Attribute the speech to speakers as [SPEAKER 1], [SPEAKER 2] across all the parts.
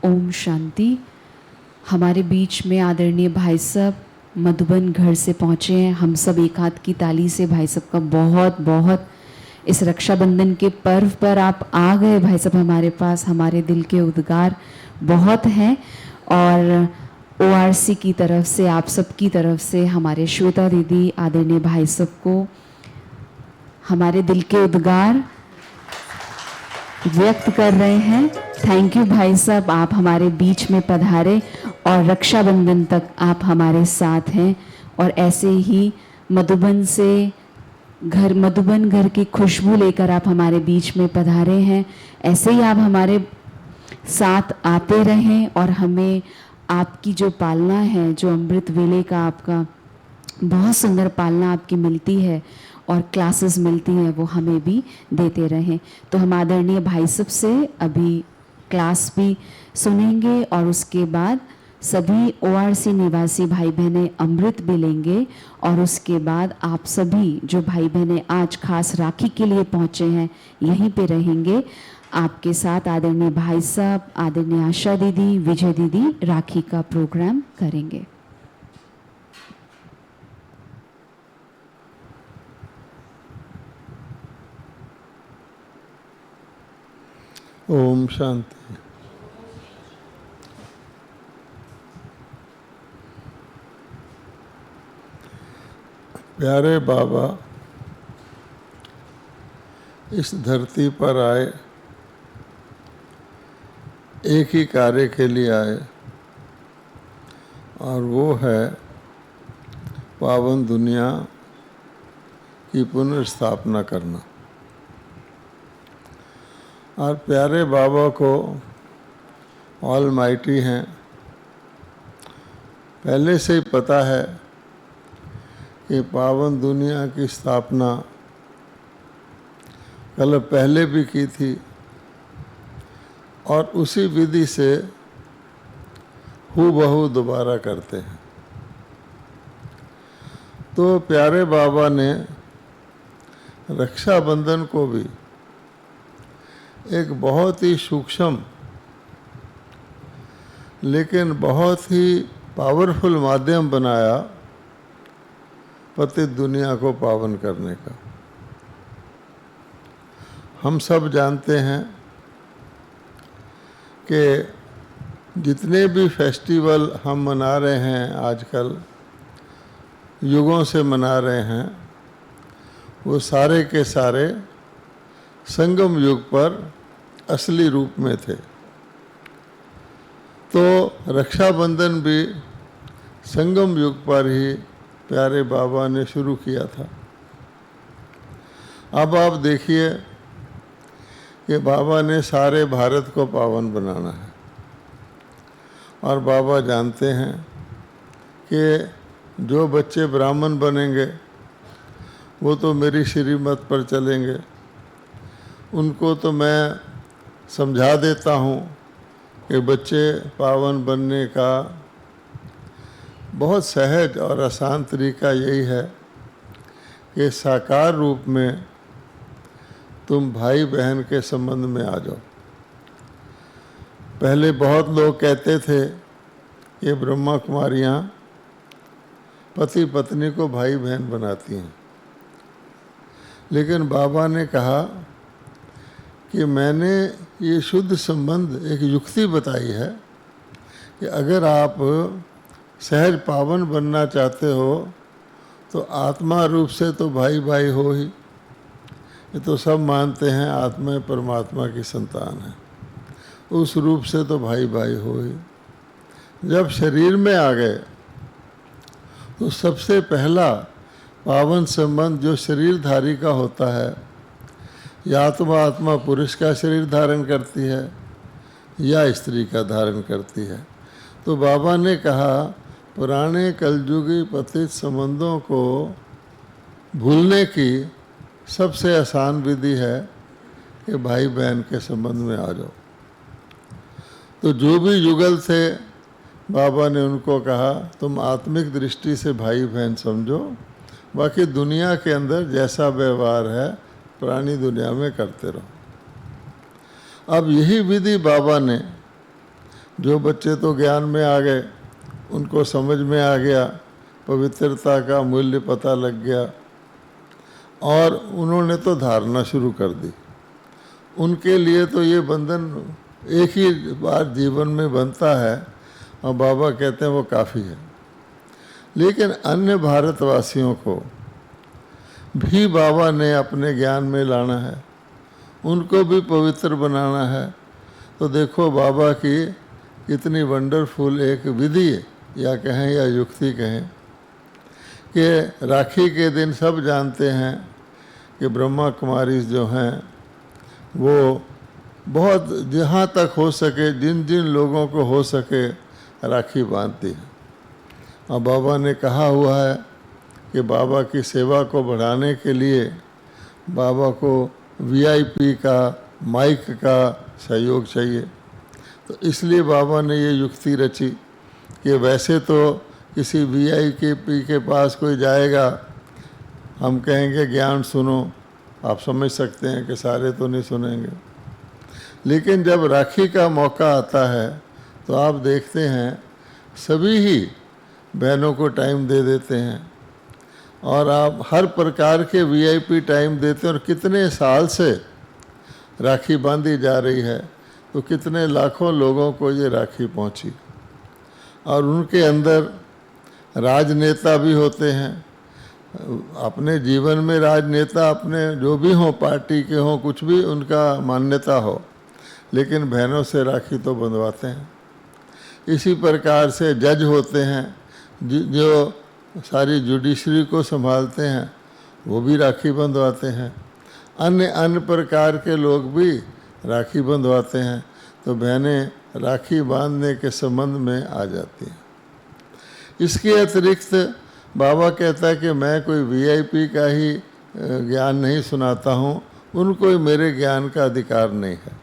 [SPEAKER 1] ओम शांति। हमारे बीच में आदरणीय भाई साहब मधुबन घर से पहुँचे हैं। हम सब एक हाथ की ताली से भाई साहब का बहुत बहुत, इस रक्षाबंधन के पर्व पर आप आ गए भाई साहब हमारे पास। हमारे दिल के उद्गार बहुत हैं और ORC की तरफ से, आप सब की तरफ से, हमारे श्वेता दीदी आदरणीय भाई साहब को हमारे दिल के उद्गार व्यक्त कर रहे हैं। थैंक यू भाई साहब, आप हमारे बीच में पधारे और रक्षाबंधन तक आप हमारे साथ हैं। और ऐसे ही मधुबन से मधुबन घर की खुशबू लेकर आप हमारे बीच में पधारे हैं। ऐसे ही आप हमारे साथ आते रहें और हमें आपकी जो पालना है, जो अमृत वेले का आपका बहुत सुंदर पालना आपकी मिलती है और क्लासेस मिलती हैं, वो हमें भी देते रहें। तो हम आदरणीय भाई साहब से अभी क्लास भी सुनेंगे और उसके बाद सभी ORC निवासी भाई बहनें अमृत भी लेंगे और उसके बाद आप सभी जो भाई बहनें आज खास राखी के लिए पहुँचे हैं यहीं पे रहेंगे। आपके साथ आदरणीय भाई साहब, आदरणीय आशा दीदी, विजय दीदी राखी का प्रोग्राम करेंगे।
[SPEAKER 2] ओम शांति। प्यारे बाबा इस धरती पर आए, एक ही कार्य के लिए आए और वो है पावन दुनिया की पुनर्स्थापना करना। और प्यारे बाबा को ऑलमाइटी हैं, पहले से ही पता है कि पावन दुनिया की स्थापना कल पहले भी की थी और उसी विधि से हूबहू दोबारा करते हैं। तो प्यारे बाबा ने रक्षाबंधन को भी एक बहुत ही सूक्ष्म लेकिन बहुत ही पावरफुल माध्यम बनाया पतित दुनिया को पावन करने का। हम सब जानते हैं कि जितने भी फेस्टिवल हम मना रहे हैं आजकल, युगों से मना रहे हैं, वो सारे के सारे संगम युग पर असली रूप में थे। तो रक्षाबंधन भी संगम युग पर ही प्यारे बाबा ने शुरू किया था। अब आप देखिए कि बाबा ने सारे भारत को पावन बनाना है और बाबा जानते हैं कि जो बच्चे ब्राह्मण बनेंगे वो तो मेरी श्रीमत पर चलेंगे। उनको तो मैं समझा देता हूँ कि बच्चे पावन बनने का बहुत सहज और आसान तरीका यही है कि साकार रूप में तुम भाई बहन के संबंध में आ जाओ। पहले बहुत लोग कहते थे कि ब्रह्मा कुमारियाँ पति पत्नी को भाई बहन बनाती हैं, लेकिन बाबा ने कहा कि मैंने ये शुद्ध संबंध एक युक्ति बताई है कि अगर आप सहज पावन बनना चाहते हो तो आत्मा रूप से तो भाई भाई हो ही। ये तो सब मानते हैं आत्मा परमात्मा की संतान है, उस रूप से तो भाई भाई हो ही। जब शरीर में आ गए तो सबसे पहला पावन संबंध जो शरीरधारी का होता है, या तो वह आत्मा पुरुष का शरीर धारण करती है या स्त्री का धारण करती है। तो बाबा ने कहा पुराने कलयुगी पतित संबंधों को भूलने की सबसे आसान विधि है कि भाई बहन के संबंध में आ जाओ। तो जो भी युगल थे, बाबा ने उनको कहा तुम आत्मिक दृष्टि से भाई बहन समझो, बाकी दुनिया के अंदर जैसा व्यवहार है पुरानी दुनिया में करते रहो। अब यही विधि बाबा ने जो बच्चे तो ज्ञान में आ गए, उनको समझ में आ गया, पवित्रता का मूल्य पता लग गया और उन्होंने तो धारणा शुरू कर दी। उनके लिए तो ये बंधन एक ही बार जीवन में बनता है और बाबा कहते हैं वो काफ़ी है। लेकिन अन्य भारतवासियों को भी बाबा ने अपने ज्ञान में लाना है, उनको भी पवित्र बनाना है। तो देखो बाबा की कितनी वंडरफुल एक विधि या कहें या युक्ति कहें कि राखी के दिन सब जानते हैं कि ब्रह्मा कुमारी जो हैं वो बहुत जहाँ तक हो सके, जिन जिन लोगों को हो सके राखी बांधती है। और बाबा ने कहा हुआ है कि बाबा की सेवा को बढ़ाने के लिए बाबा को वीआईपी का, माइक का सहयोग चाहिए। तो इसलिए बाबा ने ये युक्ति रची कि वैसे तो किसी वीआईपी के पास कोई जाएगा, हम कहेंगे ज्ञान सुनो, आप समझ सकते हैं कि सारे तो नहीं सुनेंगे। लेकिन जब राखी का मौका आता है तो आप देखते हैं सभी ही बहनों को टाइम दे देते हैं और आप हर प्रकार के वीआईपी टाइम देते हैं। और कितने साल से राखी बांधी जा रही है, तो कितने लाखों लोगों को ये राखी पहुंची। और उनके अंदर राजनेता भी होते हैं, अपने जीवन में राजनेता अपने जो भी हों, पार्टी के हों, कुछ भी उनका मान्यता हो, लेकिन बहनों से राखी तो बंधवाते हैं। इसी प्रकार से जज होते हैं जो सारी जुडिशरी को संभालते हैं, वो भी राखी बंधवाते हैं। अन्य अन्य प्रकार के लोग भी राखी बंधवाते हैं। तो बहनें राखी बांधने के संबंध में आ जाती हैं। इसके अतिरिक्त बाबा कहता है कि मैं कोई वीआईपी का ही ज्ञान नहीं सुनाता हूँ, उनको ही मेरे ज्ञान का अधिकार नहीं है।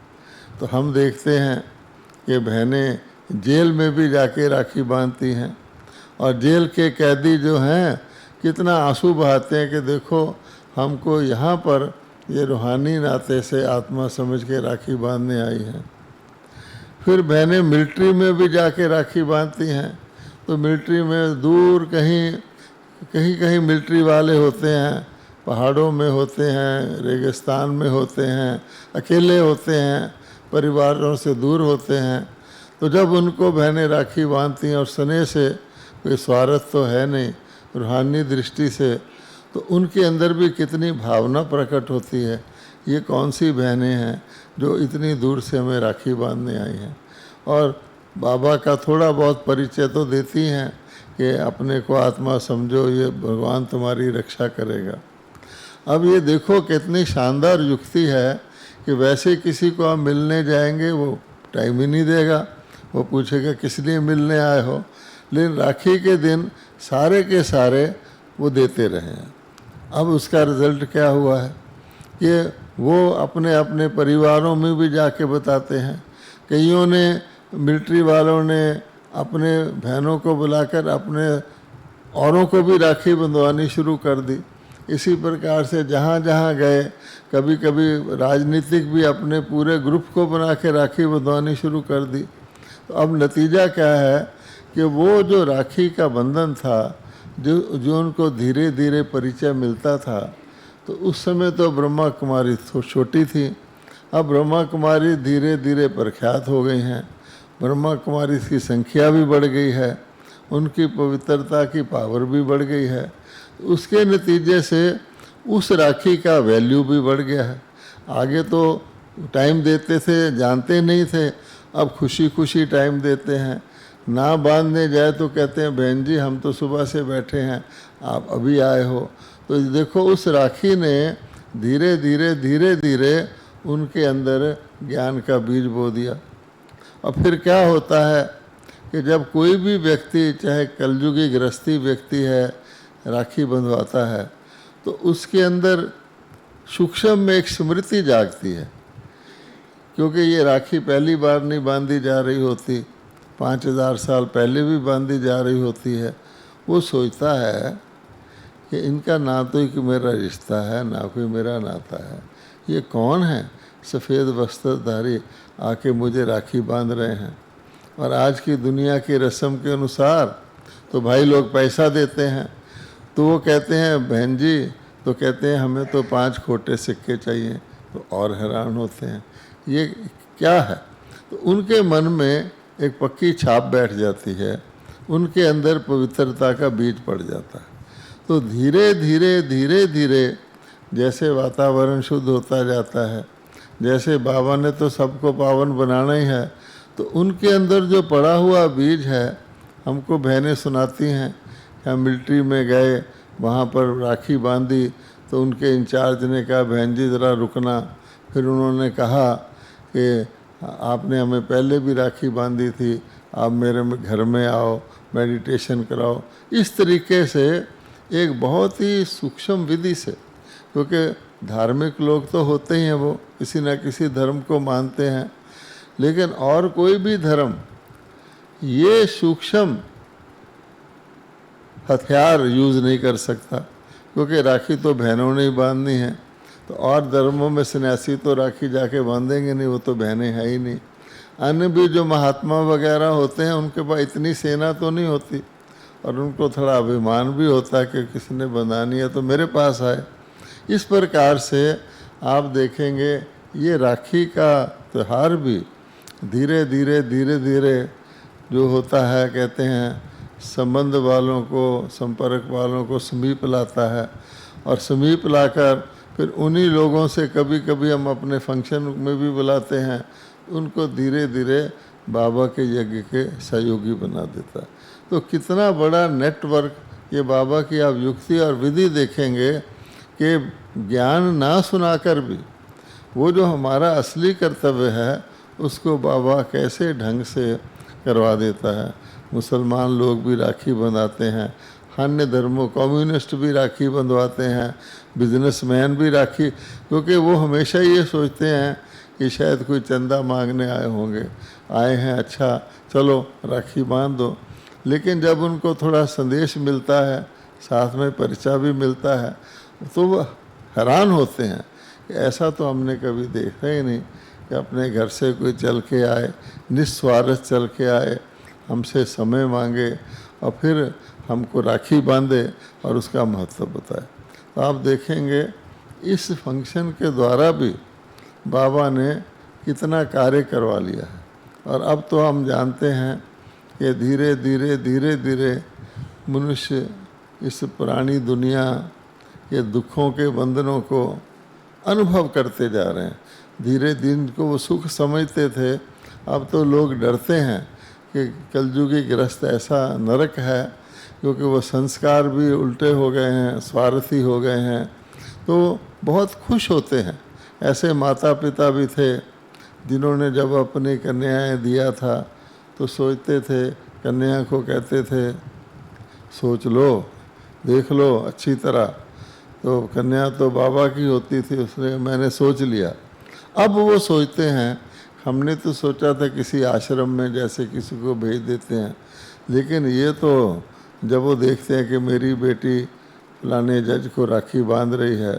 [SPEAKER 2] तो हम देखते हैं कि बहनें जेल में भी जाके राखी बांधती हैं और जेल के कैदी जो हैं कितना आंसू बहाते हैं कि देखो हमको यहाँ पर ये रूहानी नाते से आत्मा समझ के राखी बांधने आई हैं। फिर बहनें मिलिट्री में भी जाके राखी बांधती हैं। तो मिलिट्री में दूर कहीं कहीं मिलिट्री वाले होते हैं, पहाड़ों में होते हैं, रेगिस्तान में होते हैं, अकेले होते हैं, परिवारों से दूर होते हैं। तो जब उनको बहनें राखी बांधती हैं और स्नेह से, कोई स्वार्थ तो है नहीं, रूहानी दृष्टि से, तो उनके अंदर भी कितनी भावना प्रकट होती है। ये कौन सी बहनें हैं जो इतनी दूर से हमें राखी बांधने आई हैं। और बाबा का थोड़ा बहुत परिचय तो देती हैं कि अपने को आत्मा समझो, ये भगवान तुम्हारी रक्षा करेगा। अब ये देखो कितनी शानदार युक्ति है कि वैसे किसी को आप मिलने जाएंगे वो टाइम ही नहीं देगा, वो पूछेगा किस लिए मिलने आए हो। लेकिन राखी के दिन सारे के सारे वो देते रहे हैं। अब उसका रिज़ल्ट क्या हुआ है कि वो अपने अपने परिवारों में भी जाके बताते हैं। कईयों ने, मिलिट्री वालों ने अपने बहनों को बुलाकर अपने औरों को भी राखी बंधवानी शुरू कर दी। इसी प्रकार से जहाँ जहाँ गए, कभी कभी राजनीतिक भी अपने पूरे ग्रुप को बना के राखी बंधवानी शुरू कर दी। तो अब नतीजा क्या है कि वो जो राखी का बंधन था, जो उनको धीरे धीरे परिचय मिलता था, तो उस समय तो ब्रह्मा कुमारी छोटी थी। अब ब्रह्मा कुमारी धीरे धीरे प्रख्यात हो गई हैं। ब्रह्मा कुमारी की संख्या भी बढ़ गई है, उनकी पवित्रता की पावर भी बढ़ गई है। उसके नतीजे से उस राखी का वैल्यू भी बढ़ गया है। आगे तो टाइम देते थे, जानते नहीं थे, अब खुशी खुशी टाइम देते हैं। ना बांधने जाए तो कहते हैं बहन जी हम तो सुबह से बैठे हैं, आप अभी आए हो। तो देखो उस राखी ने धीरे धीरे उनके अंदर ज्ञान का बीज बो दिया। और फिर क्या होता है कि जब कोई भी व्यक्ति, चाहे कलयुगी गृहस्थी व्यक्ति है, राखी बंधवाता है, तो उसके अंदर सूक्ष्म में एक स्मृति जागती है। क्योंकि ये राखी पहली बार नहीं बांधी जा रही होती, 5000 साल पहले भी बांधी जा रही होती है। वो सोचता है कि इनका ना तो कि मेरा रिश्ता है, ना कोई मेरा नाता है, ये कौन है सफ़ेद वस्त्रधारी आके मुझे राखी बांध रहे हैं। और आज की दुनिया की रस्म के अनुसार तो भाई लोग पैसा देते हैं, तो वो कहते हैं बहन जी, तो कहते हैं हमें तो 5 खोटे सिक्के चाहिए, तो और हैरान होते हैं ये क्या है। तो उनके मन में एक पक्की छाप बैठ जाती है, उनके अंदर पवित्रता का बीज पड़ जाता है। तो धीरे धीरे धीरे धीरे जैसे वातावरण शुद्ध होता जाता है, जैसे बाबा ने तो सबको पावन बनाना ही है, तो उनके अंदर जो पड़ा हुआ बीज है, हमको बहनें सुनाती हैं कि हम मिलिट्री में गए, वहाँ पर राखी बांधी, तो उनके इंचार्ज ने कहा बहन जी ज़रा रुकना। फिर उन्होंने कहा कि आपने हमें पहले भी राखी बांधी थी, आप मेरे घर में आओ, मेडिटेशन कराओ। इस तरीके से एक बहुत ही सूक्ष्म विधि से, क्योंकि धार्मिक लोग तो होते ही हैं, वो किसी न किसी धर्म को मानते हैं, लेकिन और कोई भी धर्म ये सूक्ष्म हथियार यूज़ नहीं कर सकता, क्योंकि राखी तो बहनों ने ही बांधनी है। तो और धर्मों में सन्यासी तो राखी जाके बांधेंगे नहीं, वो तो बहनें हैं ही नहीं। अन्य भी जो महात्मा वगैरह होते हैं, उनके पास इतनी सेना तो नहीं होती, और उनको थोड़ा अभिमान भी होता है कि किसी ने बंधानी है तो मेरे पास आए। इस प्रकार से आप देखेंगे ये राखी का त्यौहार भी धीरे धीरे धीरे धीरे जो होता है, कहते हैं संबंध वालों को, संपर्क वालों को समीप लाता है, और समीप लाकर फिर उन्हीं लोगों से कभी कभी हम अपने फंक्शन में भी बुलाते हैं, उनको धीरे धीरे बाबा के यज्ञ के सहयोगी बना देता है। तो कितना बड़ा नेटवर्क ये बाबा की आप युक्ति और विधि देखेंगे कि ज्ञान ना सुनाकर भी वो जो हमारा असली कर्तव्य है उसको बाबा कैसे ढंग से करवा देता है। मुसलमान लोग भी राखी बंधाते हैं, अन्य धर्मों कम्युनिस्ट भी राखी बंधवाते हैं, बिजनेसमैन भी राखी, क्योंकि वो हमेशा ये सोचते हैं कि शायद कोई चंदा मांगने आए होंगे, आए हैं, अच्छा चलो राखी बांध दो। लेकिन जब उनको थोड़ा संदेश मिलता है, साथ में परिचय भी मिलता है, तो वो हैरान होते हैं कि ऐसा तो हमने कभी देखा ही नहीं कि अपने घर से कोई चल के आए, निस्वार्थ चल के आए, हमसे समय मांगे और फिर हमको राखी बांधे और उसका महत्व बताए। तो आप देखेंगे इस फंक्शन के द्वारा भी बाबा ने कितना कार्य करवा लिया है। और अब तो हम जानते हैं कि धीरे धीरे धीरे धीरे मनुष्य इस पुरानी दुनिया के दुखों के बंधनों को अनुभव करते जा रहे हैं। धीरे दिन को वो सुख समझते थे, अब तो लोग डरते हैं कि कलयुगी गृहस्थ ऐसा नरक है, क्योंकि वो संस्कार भी उल्टे हो गए हैं, स्वार्थी हो गए हैं। तो बहुत खुश होते हैं। ऐसे माता पिता भी थे जिन्होंने जब अपनी कन्याएं दिया था तो सोचते थे, कन्या को कहते थे सोच लो, देख लो अच्छी तरह, तो कन्या तो बाबा की होती थी, उसने मैंने सोच लिया। अब वो सोचते हैं हमने तो सोचा था किसी आश्रम में जैसे किसी को भेज देते हैं, लेकिन ये तो जब वो देखते हैं कि मेरी बेटी फलाने जज को राखी बांध रही है,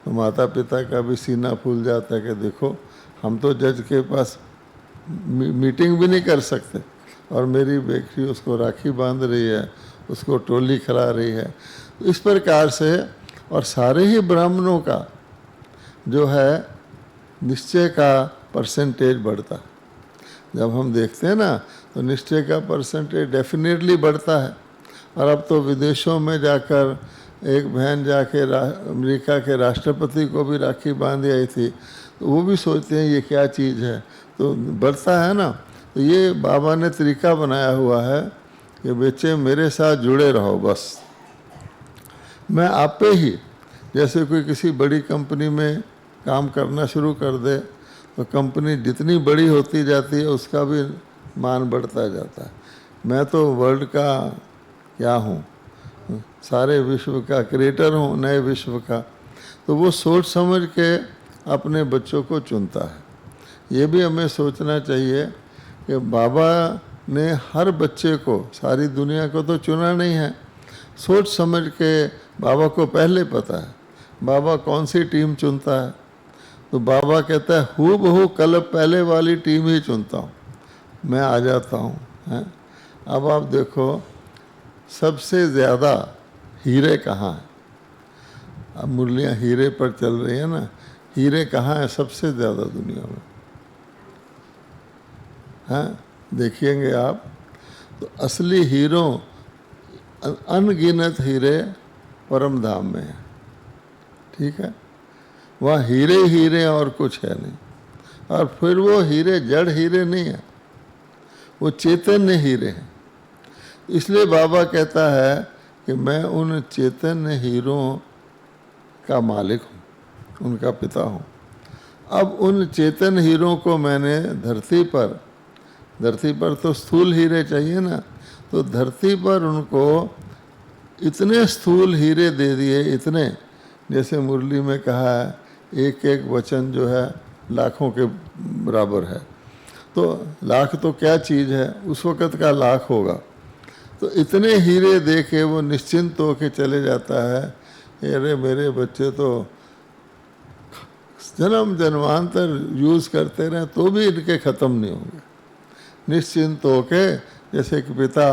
[SPEAKER 2] तो माता पिता का भी सीना फूल जाता है कि देखो हम तो जज के पास मीटिंग भी नहीं कर सकते और मेरी बेटी उसको राखी बांध रही है, उसको टोली खिला रही है। तो इस प्रकार से और सारे ही ब्राह्मणों का जो है निश्चय का परसेंटेज बढ़ता। जब हम देखते हैं ना तो निश्चय का परसेंटेज डेफिनेटली बढ़ता है। और अब तो विदेशों में जाकर एक बहन जाके अमेरिका के राष्ट्रपति को भी राखी बांधी आई थी, तो वो भी सोचते हैं ये क्या चीज़ है, तो बढ़ता है ना। तो ये बाबा ने तरीका बनाया हुआ है कि बच्चे मेरे साथ जुड़े रहो, बस मैं आप पे ही, जैसे कोई किसी बड़ी कंपनी में काम करना शुरू कर दे तो कंपनी जितनी बड़ी होती जाती है उसका भी मान बढ़ता जाता है। मैं तो वर्ल्ड का क्या हूँ, सारे विश्व का क्रिएटर हूँ, नए विश्व का। तो वो सोच समझ के अपने बच्चों को चुनता है। ये भी हमें सोचना चाहिए कि बाबा ने हर बच्चे को, सारी दुनिया को तो चुना नहीं है, सोच समझ के बाबा को पहले पता है बाबा कौन सी टीम चुनता है। तो बाबा कहता है हूबहू कल पहले वाली टीम ही चुनता हूँ। मैं आ जाता हूँ, हैं। अब आप देखो सबसे ज़्यादा हीरे कहाँ हैं? अब मुरलियाँ हीरे पर चल रही है ना, हीरे कहाँ हैं सबसे ज़्यादा दुनिया में? हैं, देखिएंगे आप तो असली हीरों, अनगिनत हीरे परम धाम में हैं, ठीक है। वहाँ हीरे हीरे और कुछ है नहीं। और फिर वो हीरे जड़ हीरे नहीं है, वो चैतन्य हीरे हैं। इसलिए बाबा कहता है कि मैं उन चैतन्य हीरों का मालिक हूँ, उनका पिता हूँ। अब उन चेतन हीरों को मैंने धरती पर तो स्थूल हीरे चाहिए ना, तो धरती पर उनको इतने स्थूल हीरे दे दिए, इतने, जैसे मुरली में कहा है एक एक वचन जो है लाखों के बराबर है। तो लाख तो क्या चीज़ है, उस वक़्त का लाख होगा। तो इतने हीरे दे के वो निश्चिंत होके चले जाता है, अरे मेरे बच्चे तो जन्म जन्मांतर यूज़ करते रहें तो भी इनके ख़त्म नहीं होंगे। निश्चिंत होके, जैसे कि पिता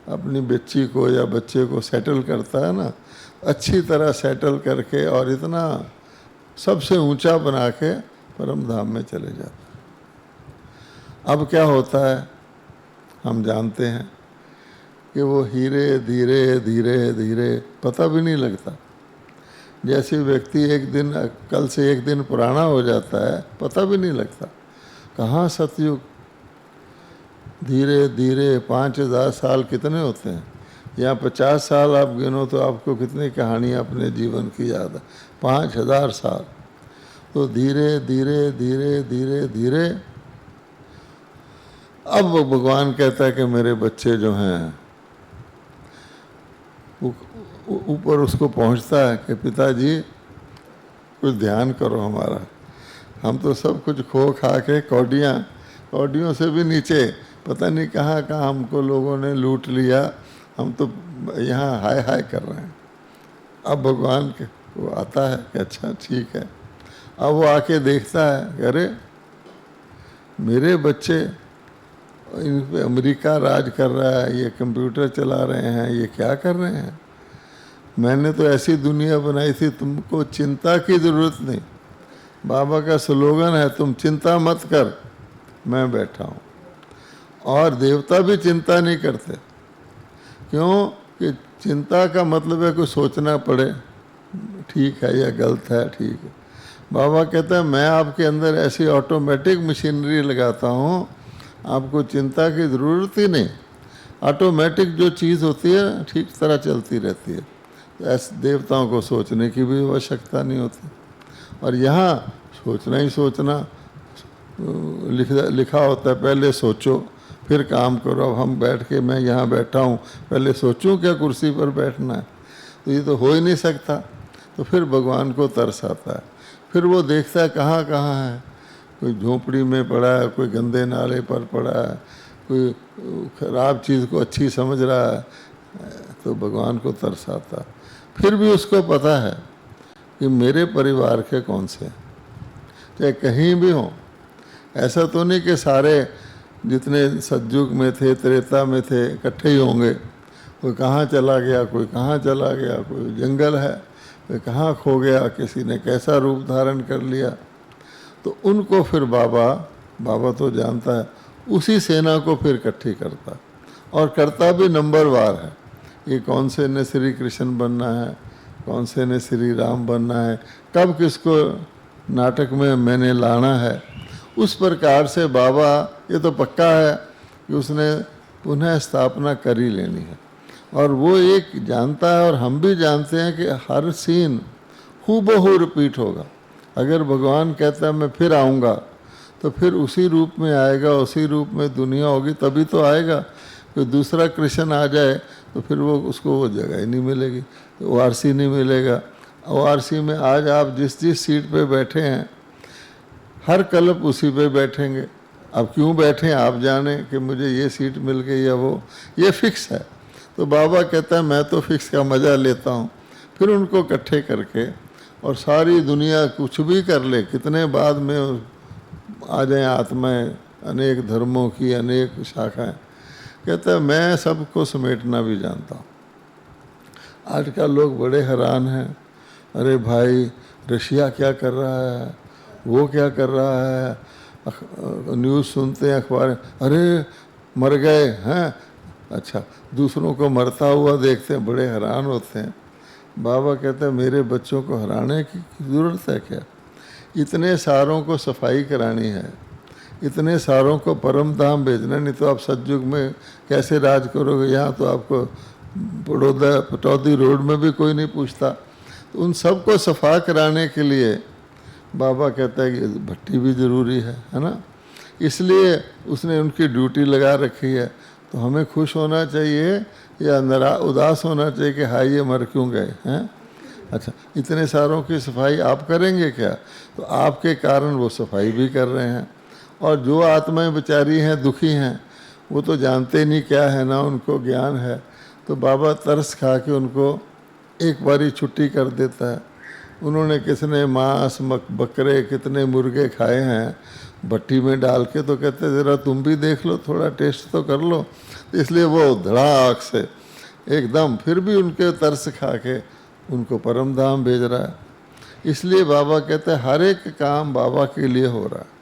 [SPEAKER 2] अपनी बच्ची को या बच्चे को सेटल करता है ना, अच्छी तरह सेटल करके और इतना सबसे ऊंचा बना के परम धाम में चले जाता है। अब क्या होता है हम जानते हैं कि वो हीरे धीरे धीरे धीरे पता भी नहीं लगता। जैसे व्यक्ति एक दिन कल से एक दिन पुराना हो जाता है, पता भी नहीं लगता। कहाँ सतयुग, धीरे धीरे 5000 साल कितने होते हैं, या 50 साल आप गिनो तो आपको कितनी कहानियाँ अपने जीवन की याद है। 5000 साल, तो धीरे धीरे धीरे धीरे धीरे अब भगवान कहता है कि मेरे बच्चे जो हैं, ऊपर उसको पहुंचता है कि पिताजी कुछ ध्यान करो हमारा, हम तो सब कुछ खो खा के कौडियों से भी नीचे, पता नहीं कहाँ कहाँ हमको लोगों ने लूट लिया, हम तो यहाँ हाय हाय कर रहे हैं। अब भगवान के वो आता है कि अच्छा ठीक है। अब वो आके देखता है कि अरे मेरे बच्चे, इन पे अमेरिका राज कर रहा है, ये कंप्यूटर चला रहे हैं, ये क्या कर रहे हैं। मैंने तो ऐसी दुनिया बनाई थी, तुमको चिंता की ज़रूरत नहीं। बाबा का स्लोगन है तुम चिंता मत कर, मैं बैठा हूँ। और देवता भी चिंता नहीं करते, क्यों कि चिंता का मतलब है कुछ सोचना पड़े, ठीक है या गलत है, ठीक है। बाबा कहता है मैं आपके अंदर ऐसी ऑटोमेटिक मशीनरी लगाता हूँ, आपको चिंता की ज़रूरत ही नहीं। ऑटोमेटिक जो चीज़ होती है ठीक तरह चलती रहती है। ऐसे देवताओं को सोचने की भी आवश्यकता नहीं होती। और यहाँ सोचना ही सोचना लिखा होता है, पहले सोचो फिर काम करो। अब हम बैठ के, मैं यहाँ बैठा हूँ, पहले सोचूं क्या कुर्सी पर बैठना है, तो ये तो हो ही नहीं सकता। तो फिर भगवान को तरस आता है। फिर वो देखता है कहाँ कहाँ है, कोई झोपड़ी में पड़ा है, कोई गंदे नाले पर पड़ा है, कोई ख़राब चीज़ को अच्छी समझ रहा है, तो भगवान को तरस आता है। फिर भी उसको पता है कि मेरे परिवार के कौन से हैं, चाहे कहीं भी हों। ऐसा तो नहीं कि सारे जितने सतयुग में थे, त्रेता में थे, इकट्ठे ही होंगे। कोई कहाँ चला गया, कोई कहाँ चला गया, कोई जंगल है, कोई कहाँ खो गया, किसी ने कैसा रूप धारण कर लिया। तो उनको फिर बाबा तो जानता है, उसी सेना को फिर इकट्ठी करता, और करता भी नंबरवार है। ये कौन से ने श्री कृष्ण बनना है, कौन से ने श्री राम बनना है, कब किसको नाटक में मैंने लाना है। उस प्रकार से बाबा, ये तो पक्का है कि उसने पुनः स्थापना कर ही लेनी है। और वो एक जानता है, और हम भी जानते हैं कि हर सीन हूबहू रिपीट होगा। अगर भगवान कहता है मैं फिर आऊँगा, तो फिर उसी रूप में आएगा, उसी रूप में दुनिया होगी, तभी तो आएगा। कोई दूसरा कृष्ण आ जाए तो फिर वो उसको वो जगह ही नहीं मिलेगी, ORC नहीं मिलेगा। ORC में आज आप जिस सीट पे बैठे हैं, हर कल्प उसी पे बैठेंगे। अब क्यों बैठे आप जाने कि मुझे ये सीट मिल गई या वो, ये फिक्स है। तो बाबा कहता है मैं तो फिक्स का मज़ा लेता हूँ। फिर उनको इकट्ठे करके, और सारी दुनिया कुछ भी कर ले, कितने बाद में आ जाए आत्माएं अनेक धर्मों की अनेक शाखाएं। कहता है मैं सबको समेटना भी जानता हूँ। आजकल लोग बड़े हैरान हैं, अरे भाई रशिया क्या कर रहा है, वो क्या कर रहा है, न्यूज़ सुनते हैं, अखबार, अरे मर गए हैं। अच्छा, दूसरों को मरता हुआ देखते हैं, बड़े हैरान होते हैं। बाबा कहते हैं मेरे बच्चों को हराने की ज़रूरत है क्या? इतने सारों को सफाई करानी है, इतने सारों को परम धाम भेजना, नहीं तो आप सतयुग में कैसे राज करोगे? यहाँ तो आपको बड़ौदा पटौदी रोड में भी कोई नहीं पूछता। तो उन सबको सफा कराने के लिए बाबा कहता है कि भट्टी भी ज़रूरी है ना। इसलिए उसने उनकी ड्यूटी लगा रखी है। तो हमें खुश होना चाहिए या उदास होना चाहिए कि हाय ये मर क्यों गए हैं? अच्छा, इतने सारों की सफाई आप करेंगे क्या? तो आपके कारण वो सफाई भी कर रहे हैं। और जो आत्माएं बेचारी हैं, दुखी हैं, वो तो जानते नहीं क्या है, ना उनको ज्ञान है। तो बाबा तरस खा के उनको एक बारी छुट्टी कर देता है। उन्होंने कितने मांस बकरे कितने मुर्गे खाए हैं भट्टी में डाल के, तो कहते ज़रा तुम भी देख लो, थोड़ा टेस्ट तो कर लो। इसलिए वो धड़ाक से एकदम फिर भी उनके तरस खा के उनको परम धाम भेज रहा है। इसलिए बाबा कहते हैं हर एक काम बाबा के लिए हो रहा है।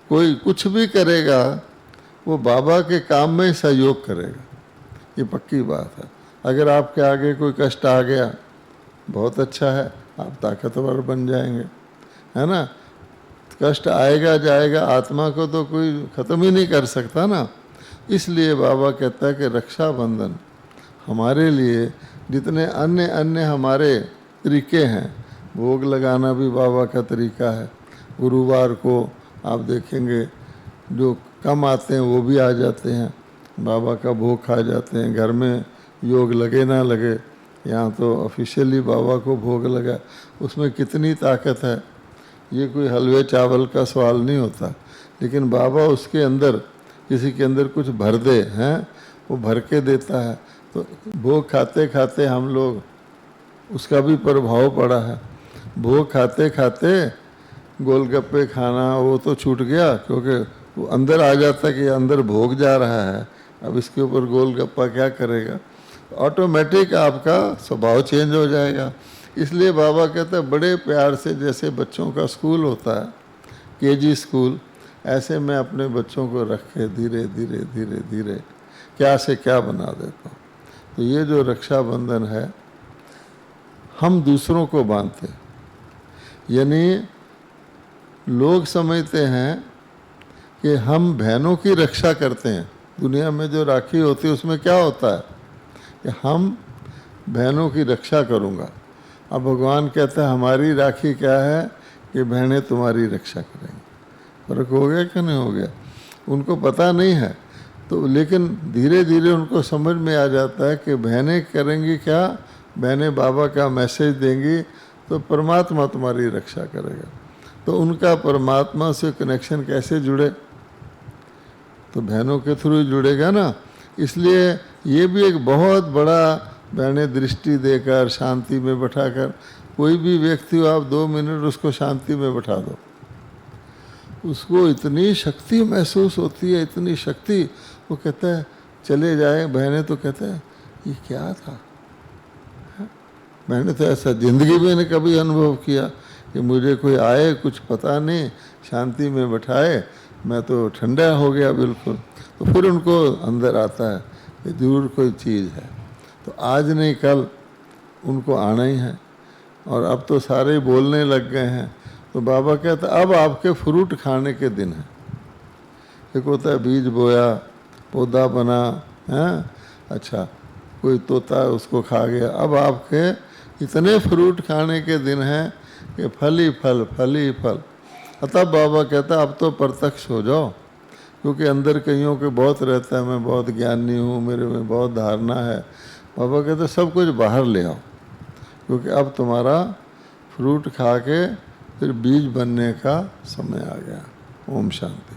[SPEAKER 2] कोई कुछ भी करेगा वो बाबा के काम में सहयोग करेगा, ये पक्की बात है। अगर आपके आगे कोई कष्ट आ गया, बहुत अच्छा है, आप ताकतवर बन जाएंगे, है ना। कष्ट आएगा जाएगा, आत्मा को तो कोई ख़त्म ही नहीं कर सकता ना। इसलिए बाबा कहता है कि रक्षाबंधन हमारे लिए जितने अन्य अन्य हमारे तरीके हैं, भोग लगाना भी बाबा का तरीका है। गुरुवार को आप देखेंगे जो कम आते हैं वो भी आ जाते हैं, बाबा का भोग खा जाते हैं। घर में योग लगे ना लगे, यहाँ तो ऑफिशियली बाबा को भोग लगा, उसमें कितनी ताकत है। ये कोई हलवे चावल का सवाल नहीं होता, लेकिन बाबा उसके अंदर किसी के अंदर कुछ भर दे हैं, वो भर के देता है। तो भोग खाते खाते हम लोग, उसका भी प्रभाव पड़ा है। भोग खाते खाते गोलगप्पे खाना वो तो छूट गया, क्योंकि वो अंदर आ जाता है कि अंदर भोग जा रहा है, अब इसके ऊपर गोलगप्पा क्या करेगा। ऑटोमेटिक आपका स्वभाव चेंज हो जाएगा। इसलिए बाबा कहते हैं बड़े प्यार से, जैसे बच्चों का स्कूल होता है केजी स्कूल, ऐसे मैं अपने बच्चों को रख के धीरे धीरे धीरे धीरे क्या से क्या बना देता हूँ। तो ये जो रक्षाबंधन है, हम दूसरों को बांधते, यानी लोग समझते हैं कि हम बहनों की रक्षा करते हैं। दुनिया में जो राखी होती है उसमें क्या होता है कि हम बहनों की रक्षा करूँगा। अब भगवान कहता है हमारी राखी क्या है कि बहनें तुम्हारी रक्षा करेंगी। फर्क हो गया कि नहीं हो गया? उनको पता नहीं है, तो लेकिन धीरे धीरे उनको समझ में आ जाता है कि बहनें करेंगी क्या, बहनें बाबा का मैसेज देंगी तो परमात्मा तुम्हारी रक्षा करेगा। तो उनका परमात्मा से कनेक्शन कैसे जुड़े? तो बहनों के थ्रू जुड़ेगा ना। इसलिए ये भी एक बहुत बड़ा, बहनें दृष्टि देकर शांति में बैठाकर, कोई भी व्यक्ति हो आप 2 मिनट उसको शांति में बैठा दो, उसको इतनी शक्ति महसूस होती है, इतनी शक्ति। वो कहता है चले जाए, बहनें तो कहते हैं ये क्या था। मैंने तो ऐसा ज़िंदगी में नहीं कभी अनुभव किया कि मुझे कोई आए, कुछ पता नहीं, शांति में बैठाए, मैं तो ठंडा हो गया बिल्कुल। तो फिर उनको अंदर आता है कि जरूर कोई चीज़ है। तो आज नहीं कल उनको आना ही है। और अब तो सारे बोलने लग गए हैं। तो बाबा कहता है अब आपके फ्रूट खाने के दिन है। एक होता है बीज बोया, पौधा बना है, अच्छा कोई तोता उसको खा गया, अब आपके इतने फ्रूट खाने के दिन हैं कि फल ही फल, फल ही फल। अतः बाबा कहता है अब तो प्रत्यक्ष हो जाओ, क्योंकि अंदर कईयों के बहुत रहता है मैं बहुत ज्ञानी हूँ, मेरे में बहुत धारणा है। बाबा कहते सब कुछ बाहर ले आओ, क्योंकि अब तुम्हारा फ्रूट खा के फिर बीज बनने का समय आ गया। ओम शांति।